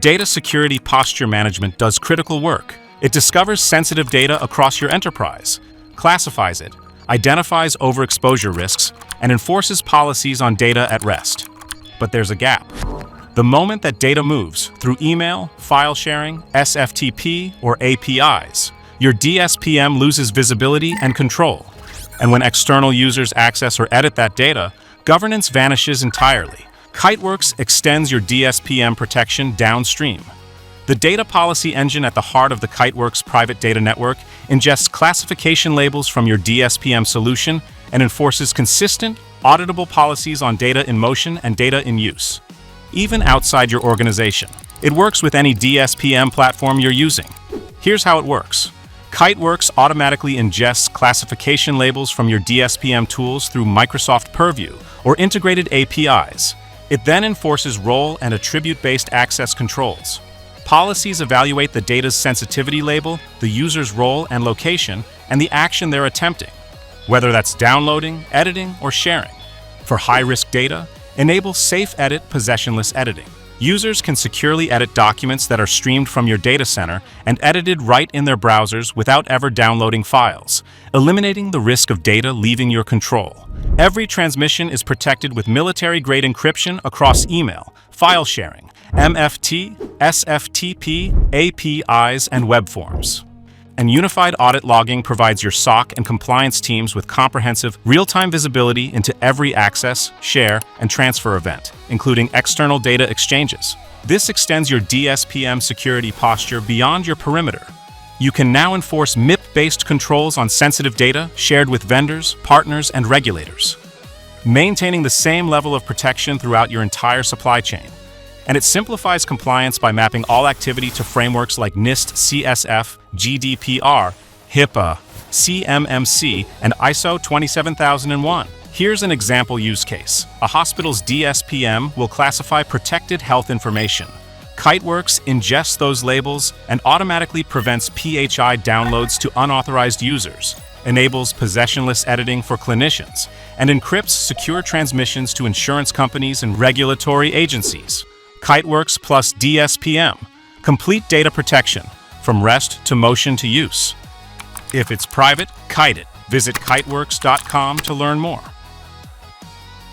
Data Security Posture Management does critical work. It discovers sensitive data across your enterprise, classifies it, identifies overexposure risks, and enforces policies on data at rest. But there's a gap. The moment that data moves through email, file sharing, SFTP, or APIs, your DSPM loses visibility and control. And when external users access or edit that data, governance vanishes entirely. Kiteworks extends your DSPM protection downstream. The data policy engine at the heart of the Kiteworks Private Data Network ingests classification labels from your DSPM solution and enforces consistent, auditable policies on data in motion and data in use. Even outside your organization, it works with any DSPM platform you're using. Here's how it works. Kiteworks automatically ingests classification labels from your DSPM tools through Microsoft Purview or integrated APIs. It then enforces role and attribute-based access controls. Policies evaluate the data's sensitivity label, the user's role and location, and the action they're attempting, whether that's downloading, editing, or sharing. For high-risk data, enable safe edit possessionless editing. Users can securely edit documents that are streamed from your data center and edited right in their browsers without ever downloading files, eliminating the risk of data leaving your control. Every transmission is protected with military-grade encryption across email, file sharing, MFT, SFTP, APIs, and web forms. And unified audit logging provides your SOC and compliance teams with comprehensive, real-time visibility into every access, share, and transfer event, including external data exchanges. This extends your DSPM security posture beyond your perimeter. You can now enforce MIP-based controls on sensitive data shared with vendors, partners, and regulators, maintaining the same level of protection throughout your entire supply chain. And it simplifies compliance by mapping all activity to frameworks like NIST CSF, GDPR, HIPAA, CMMC, and ISO 27001. Here's an example use case. A hospital's DSPM will classify protected health information. Kiteworks ingests those labels and automatically prevents PHI downloads to unauthorized users, enables possessionless editing for clinicians, and encrypts secure transmissions to insurance companies and regulatory agencies. Kiteworks plus DSPM. Complete data protection, from rest to motion to use. If it's private, kite it. Visit kiteworks.com to learn more.